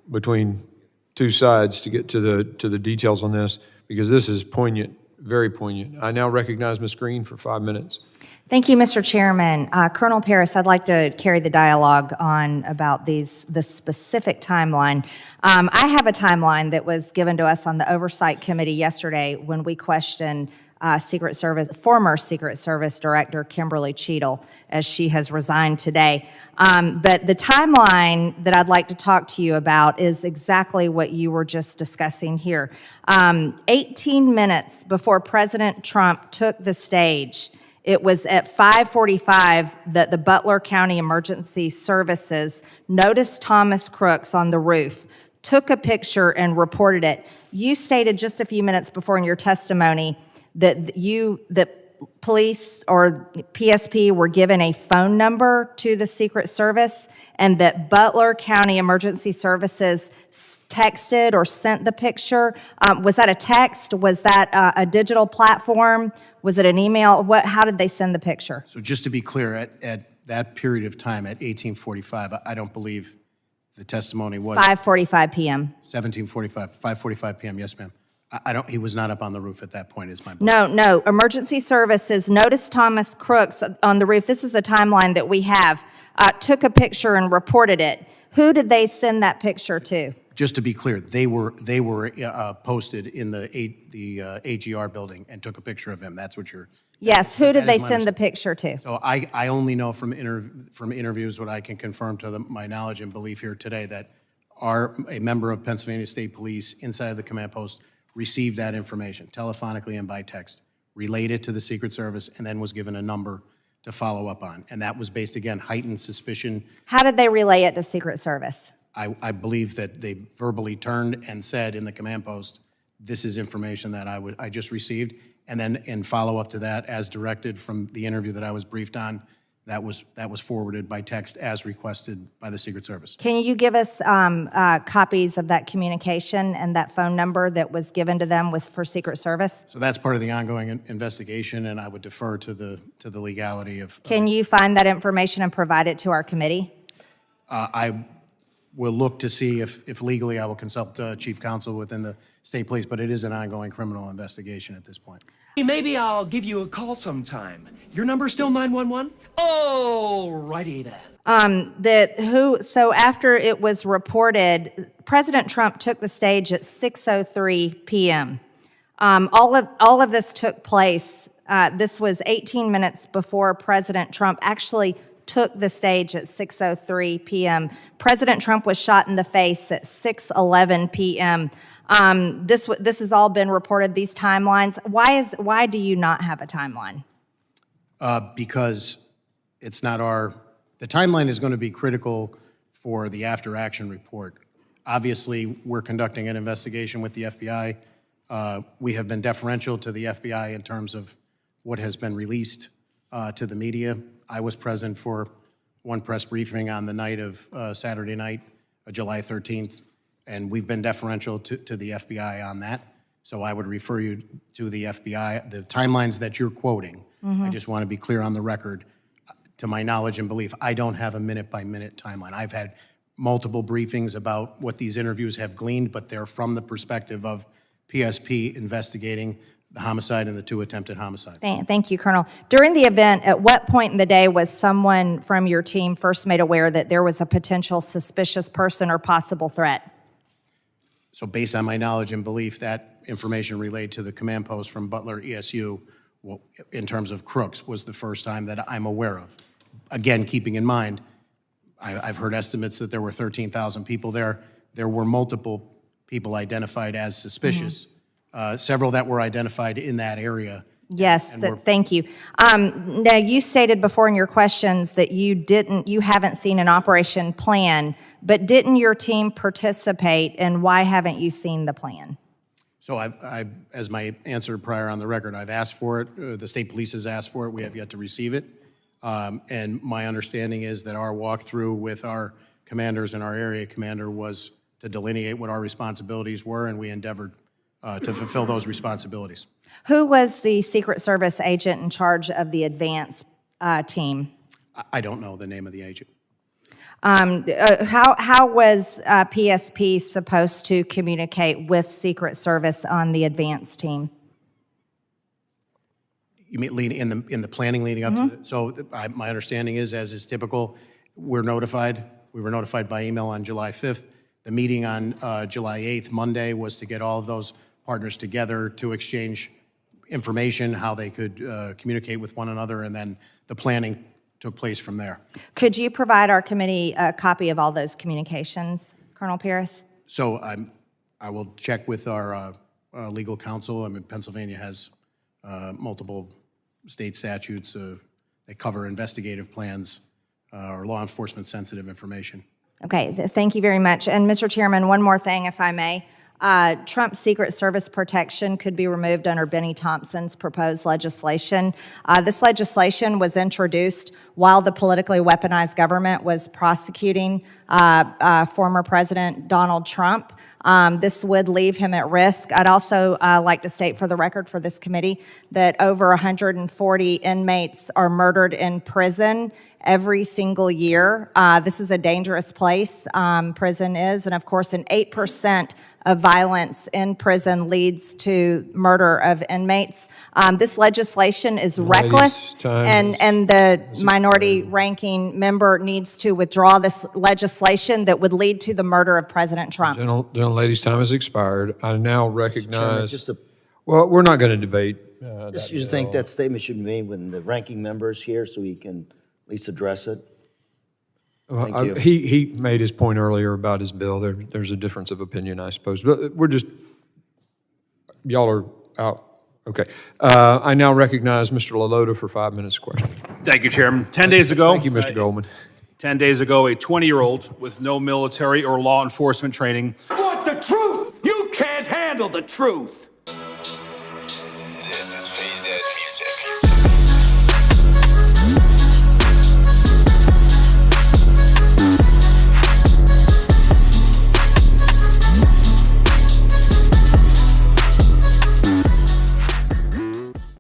between two sides to get to the details on this, because this is poignant, very poignant. I now recognize Ms. Greene for 5 minutes. Thank you, Mr. Chairman. Colonel Paris, I'd like to carry the dialogue on about the specific timeline. I have a timeline that was given to us on the Oversight Committee yesterday when we questioned former Secret Service Director Kimberly Cheadle, as she has resigned today. But the timeline that I'd like to talk to you about is exactly what you were just discussing here. 18 minutes before President Trump took the stage, it was at 5:45 that the Butler County Emergency Services noticed Thomas Crooks on the roof, took a picture, and reported it. You stated just a few minutes before in your testimony that police or PSP were given a phone number to the Secret Service, and that Butler County Emergency Services texted or sent the picture. Was that a text? Was that a digital platform? Was it an email? How did they send the picture? So just to be clear, at that period of time, at 18:45, I don't believe the testimony was 5:45 p.m. 5:45 p.m. Yes, ma'am. He was not up on the roof at that point, is my belief. No. Emergency Services noticed Thomas Crooks on the roof. This is the timeline that we have. Took a picture and reported it. Who did they send that picture to? Just to be clear, they were posted in the AGR building and took a picture of him. That's what you're. Yes. Who did they send the picture to? So I only know from interviews what I can confirm to my knowledge and belief here today that a member of Pennsylvania State Police inside of the command post received that information telephonically and by text, related to the Secret Service, and then was given a number to follow up on. And that was based, again, heightened suspicion. How did they relay it to Secret Service? I believe that they verbally turned and said in the command post, this is information that I just received. And then in follow-up to that, as directed from the interview that I was briefed on, that was forwarded by text as requested by the Secret Service. Can you give us copies of that communication and that phone number that was given to them for Secret Service? So that's part of the ongoing investigation, and I would defer to the legality of. Can you find that information and provide it to our committee? I will look to see if legally I will consult Chief Counsel within the State Police, but it is an ongoing criminal investigation at this point. Maybe I'll give you a call sometime. Your number still 911? Oh, righty then. So after it was reported, President Trump took the stage at 6:03 p.m. All of this took place. This was 18 minutes before President Trump actually took the stage at 6:03 p.m. President Trump was shot in the face at 6:11 p.m. This has all been reported, these timelines. Why do you not have a timeline? Because it's not the timeline is going to be critical for the after action report. Obviously, we're conducting an investigation with the FBI. We have been deferential to the FBI in terms of what has been released to the media. I was present for one press briefing on the night of Saturday night, July 13th, and we've been deferential to the FBI on that. So I would refer you to the FBI. The timelines that you're quoting, I just want to be clear on the record. To my knowledge and belief, I don't have a minute-by-minute timeline. I've had multiple briefings about what these interviews have gleaned, but they're from the perspective of PSP investigating the homicide and the 2 attempted homicides. Thank you, Colonel. During the event, at what point in the day was someone from your team first made aware that there was a potential suspicious person or possible threat? So based on my knowledge and belief, that information relayed to the command post from Butler ESU, in terms of Crooks, was the first time that I'm aware of. Again, keeping in mind, I've heard estimates that there were 13,000 people there. There were multiple people identified as suspicious, several that were identified in that area. Yes, thank you. Now, you stated before in your questions that you haven't seen an operation plan, but didn't your team participate, and why haven't you seen the plan? So as my answer prior on the record, I've asked for it. The state police has asked for it. We have yet to receive it. And my understanding is that our walkthrough with our commanders and our area commander was to delineate what our responsibilities were, and we endeavored to fulfill those responsibilities. Who was the Secret Service agent in charge of the advance team? I don't know the name of the agent. How was PSP supposed to communicate with Secret Service on the advance team? You mean in the planning leading up to, my understanding is, as is typical, we're notified. We were notified by email on July 5th. The meeting on July 8th, Monday, was to get all of those partners together to exchange information, how they could communicate with one another, and then the planning took place from there. Could you provide our committee a copy of all those communications, Colonel Pierce? So I will check with our legal counsel. I mean, Pennsylvania has multiple state statutes that cover investigative plans or law enforcement sensitive information. Okay, thank you very much. And Mr. Chairman, one more thing, if I may. Trump's Secret Service protection could be removed under Bennie Thompson's proposed legislation. This legislation was introduced while the politically weaponized government was prosecuting former President Donald Trump. This would leave him at risk. I'd also like to state for the record for this committee that over 140 inmates are murdered in prison every single year. This is a dangerous place, prison is, and of course, 8% of violence in prison leads to murder of inmates. This legislation is reckless, time and the minority ranking member needs to withdraw this legislation that would lead to the murder of President Trump. Ladies, time has expired. I now recognize, Just a, well, we're not going to debate just that you think bill. that statement should be made when the ranking member is here so he can at least address it? Thank you. He made his point earlier about his bill. There's a difference of opinion, I suppose. But we're just, y'all are out. Okay. I now recognize Mr. LaLota for 5 minutes question. Thank you, Chairman. 10 days ago. Thank you, Mr. Goldman. 10 days ago, a 20-year-old with no military or law enforcement training What, the truth? You can't handle the truth.